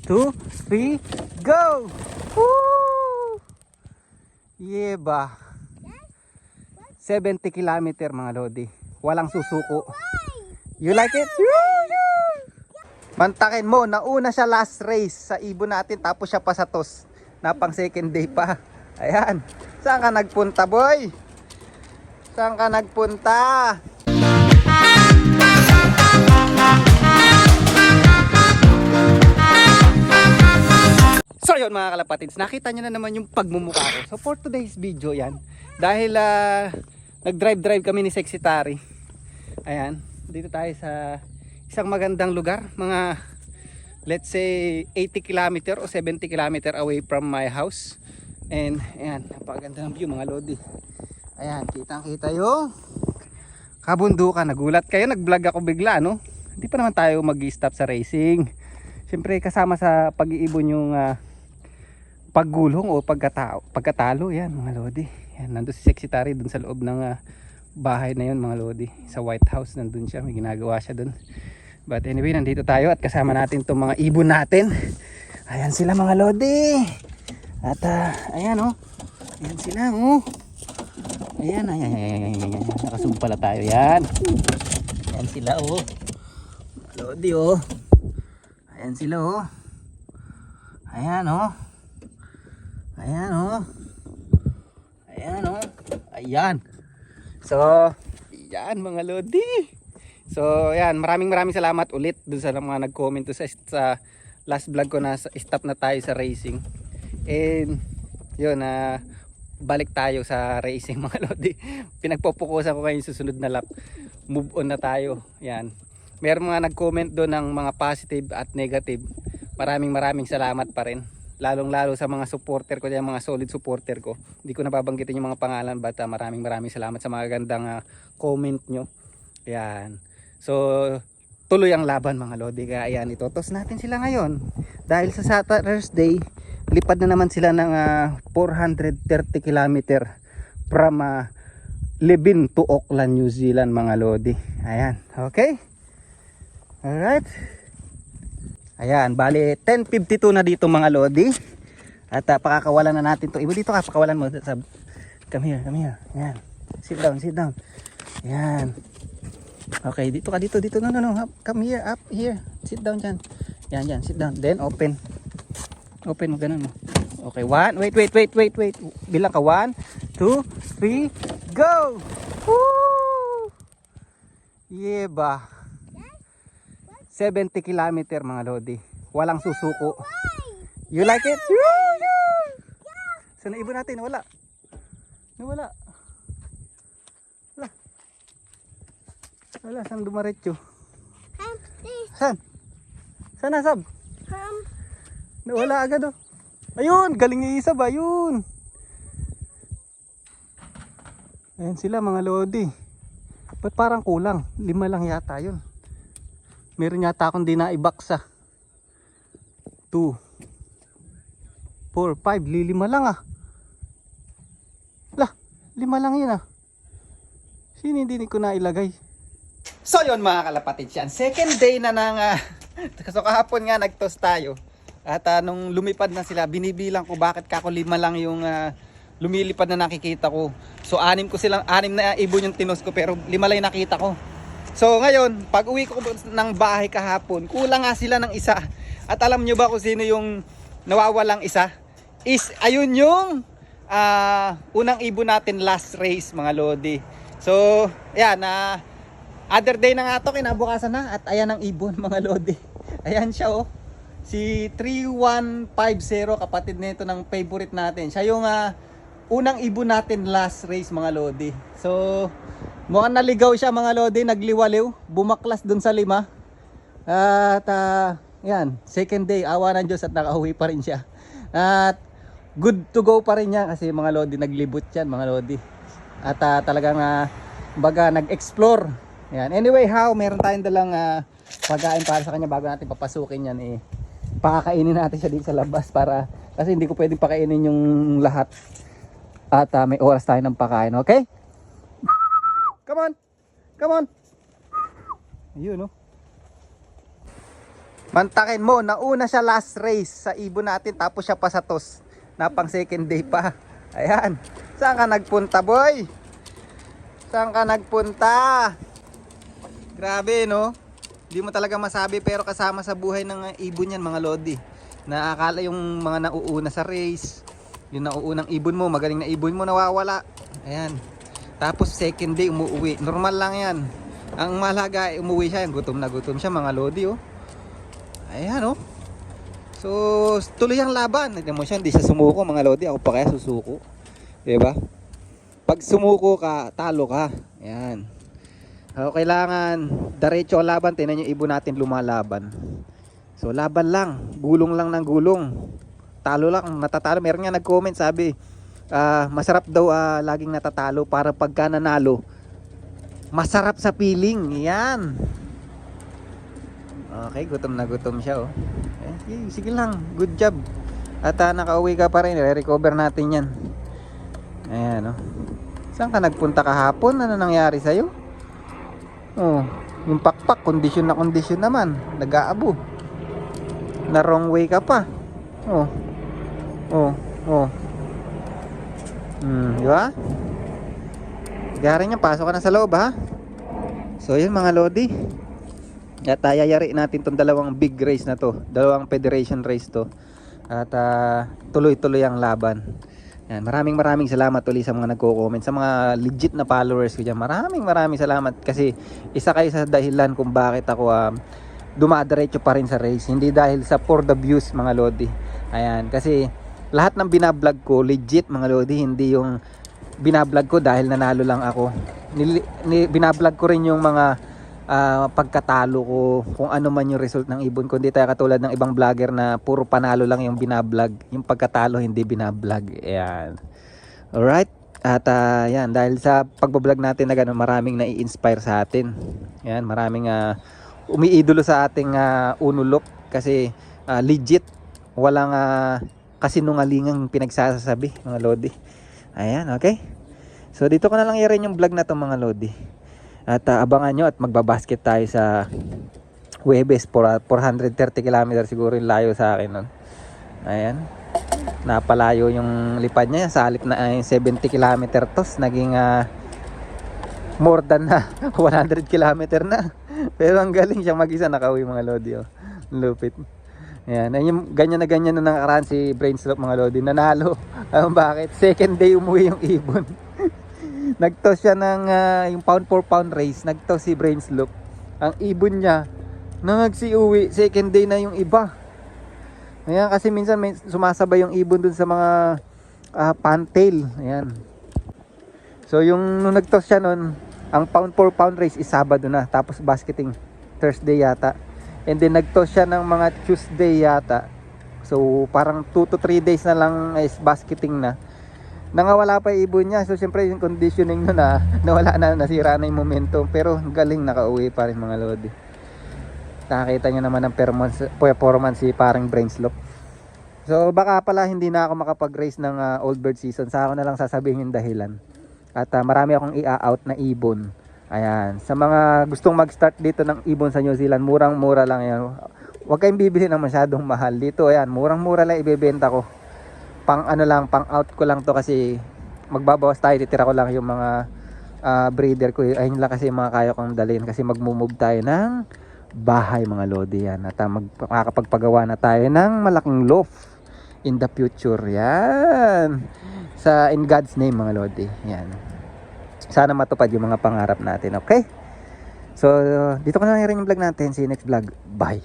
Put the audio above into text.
2, 3, go! Woo! Yeah ba? 70 kilometer mga lodi. Walang susuko. You like it? Mantakin mo, nauna siya last race sa ibon natin tapos siya pa sa TOS. Na pang second day pa. Ayan. Saan ka nagpunta, boy? Saan ka nagpunta? So yun mga kalapatids, nakita nyo na naman yung pagmumukha ko. So for today's video yan, dahil nag-drive kami ni Sexy Tari. Ayan, dito tayo sa isang magandang lugar, mga let's say 80 km o 70 km away from my house. And ayan, napakaganda ng view mga lodi. Ayan, kitang-kita yung kabundukan. Nagulat kayo, nag-vlog ako bigla, no? Hindi pa naman tayo mag-stop sa racing. Siyempre kasama sa pag-iibon yung paggulong o pagkatalo. Yan mga lodi. Yan, nandun si Sexy Tari dun sa loob ng bahay na yun mga lodi. Sa White House nandun siya, may ginagawa siya dun. But anyway, nandito tayo at kasama natin itong mga ibon natin. Ayan sila mga lodi. At ayan oh. Ayan sila oh. Ayan, ayan. Nakasubog pala tayo yan. Ayan sila oh. Lodi oh. Ayan sila oh. Ayan oh. Ayan oh. Ayan oh. Ayan. So, ayan mga lodi. So, ayan, maraming salamat ulit dun sa mga nag-comment sa last vlog ko na stop na tayo sa racing. And yun, balik tayo sa racing mga lodi. Pinagpupukusan ko ngayon susunod na lap. Move on na tayo. Yan. Meron mga nag-comment doon ng mga positive at negative. Maraming salamat pa rin. Lalong-lalo sa mga supporter ko, mga solid supporter ko. Hindi ko nababanggitin yung mga pangalan, but maraming salamat sa mga gandang comment nyo. Yan. So, tuloy ang laban mga lodi. Kaya ayan, itotos natin sila ngayon. Dahil sa Saturday, lipad na naman sila ng 430 km from Levin to Auckland, New Zealand mga lodi. Ayan, okay? Alright. Ayan, bali 10:52 na dito mga lodi. At pakakawalan na natin to. Ibo dito ka, pakawalan mo. Come here. Ayan. Sit down. Ayan. Okay, dito ka, dito. No. Come here, up here. Sit down dyan. Yan, sit down. Then open. Open mo, ganun mo. Okay, wait. Bilang ka, 1, 2, 3, go! Woo! Yeah ba? 70 km mga lodi. Walang susuko. You like it? Sana ibon natin, Nawala. Saan dumaretso? Saan? Sana sab? Nawala agad oh. Ayun, galing ni Isab, ayun. Ayan sila mga lodi. Ba't parang kulang? 5 lang yata yun. Meron yata akong di naibaksa. 2, 4, 5, 5 lang ah. Lah, 5 lang yun ah. Sino hindi ko na ilagay? So yun mga kalapatid yan. Second day na ng so kahapon nga nagtos tayo. At nung lumipad na sila, binibilang ko bakit kako 5 lang yung lumilipad na nakikita ko. So 6 na ibon yung tinos ko pero 5 lang yung nakita ko. So ngayon, pag uwi ko ng bahay kahapon, kulang nga sila ng isa. At alam nyo ba kung sino yung nawawalang isa? Ayun yung unang ibon natin last race mga lodi. So ayan, other day na nga to, kinabukasan na. At ayan ang ibon mga lodi. Ayan siya oh. Si 3150, kapatid nito ng favorite natin. Siya yung unang ibon natin last race mga lodi. So mukhang naligaw siya mga lodi, nagliwaliw, bumaklas dun sa 5. At yan, second day, awa ng Diyos at nakauwi pa rin siya. At good to go pa rin niya kasi mga lodi, naglibot yan mga lodi. At talagang baga nag-explore. Yan. Anyway, meron tayong dalang pagkain para sa kanya bago natin papasukin yan eh. Pakakainin natin siya dito sa labas para kasi hindi ko pwedeng pakainin yung lahat. At may oras tayo ng pakain, okay? Come on. Ayun, no? Mantakin mo, nauna siya last race sa ibon natin tapos siya pa sa toss. Na pang second day pa. Ayan. Saan ka nagpunta, boy? Saan ka nagpunta? Grabe, no? Hindi mo talaga masabi pero kasama sa buhay ng ibon yan, mga lodi. Naakala yung mga nauuna sa race, yung nauunang ibon mo, magaling na ibon mo nawawala. Ayan. Tapos second day umuwi. Normal lang yan. Ang mahalaga ay umuwi siya, gutom na gutom siya, mga lodi, oh. Ayan, oh. So, tuloy ang laban. Tignan mo siya, hindi siya sumuko, mga lodi. Ako pa kaya susuko. Diba? Pag sumuko ka, talo ka. Ayan. So, kailangan diretso ang laban. Tingnan yung ibon natin lumalaban. So, laban lang. Gulong lang ng gulong. Talo lang, natatalo. Meron nga nag-comment, sabi, masarap daw laging natatalo para pagka nanalo, masarap sa feeling. Yan. Okay, gutom na gutom siya, oh. Sige lang, good job. At nakauwi ka pa rin, re-recover natin yan. Ayan, oh. Saan ka nagpunta kahapon? Ano nangyari sa'yo? Oh, yung pakpak, kondisyon na kondisyon naman. Nag-aabo. Na wrong way ka pa. Oh. Oh, oh. Di ba? Gari niya, pasok ka na sa loob, ha? So, yun mga lodi. At yayari natin tong dalawang big race na to, dalawang federation race to. At tuloy-tuloy ang laban. Yan, maraming salamat ulit sa mga nagko-comment, sa mga legit na followers ko diyan. Maraming salamat kasi isa kayo sa dahilan kung bakit ako dumadiretso pa rin sa race. Hindi dahil sa for the views, mga lodi. Ayan, kasi lahat ng binablog ko legit, mga lodi, hindi yung binablog ko dahil nanalo lang ako. Binablog ko rin yung mga pagkatalo ko, kung ano man yung result ng ibon ko. Hindi tayo katulad ng ibang vlogger na puro panalo lang yung binablog, yung pagkatalo hindi binablog. Ayan. Alright. At yan, dahil sa pagbablog natin na gano'n, maraming nai-inspire sa atin. Ayan, maraming umiidolo sa ating unulok kasi legit, walang kasinungalingang pinagsasabi, mga lodi. Ayan, okay. So dito ko na lang i-rin yung vlog na to, mga lodi. At abangan nyo at magbabasket tayo sa Huwebes. 430 km siguro yung layo sa akin nun. Ayan. Napalayo yung lipad niya. Sa halip na 70 km tos, naging more than 100 km na. Pero ang galing siya mag-isa, nakauwi, mga lodi, oh. Lupit. Ayan. Yung ganyan na nakaraan si Brainslope, mga lodi. Nanalo. Bakit? Second day umuwi yung ibon. Nagtoss siya ng yung pound for pound race. Nagtoss si Brainslope. Ang ibon niya nagsiuwi, second day na yung iba. Ayan, kasi minsan may sumasabay yung ibon dun sa mga pantail. Ayan. So yung nung nagtoss siya nun, ang pound for pound race is Sabado na, tapos basketing Thursday yata. And then nagtoss siya ng mga Tuesday yata. So parang 2 to 3 days na lang is basketing na. Nangawala pa yung ibon niya. So syempre yung conditioning nun nawala na, nasira na yung momentum. Pero galing, nakauwi pa rin, mga lodi. Nakakita nyo naman ang performance si parang Brainslope. So baka pala hindi na ako makapag-race ng Old Bird season. Sa ako na lang sasabihin yung dahilan. At marami akong i-out na ibon. Ayan. Sa mga gustong mag-start dito ng ibon sa New Zealand, murang-mura lang yan. Huwag kayong bibili ng masyadong mahal. Dito, ayan, murang-mura lang ibebenta ko. Pang ano lang, pang out ko lang to kasi magbabawas tayo, titira ko lang yung mga breeder ko. Ayun lang kasi yung mga kaya kong dalhin kasi magmumove tayo ng bahay, mga lodi, yan. At makakapagpagawa na tayo ng malaking loft in the future. Yan. In God's name, mga lodi. Yan. Sana matupad yung mga pangarap natin, okay? So dito ko na rin yung vlog natin. See you next vlog. Bye.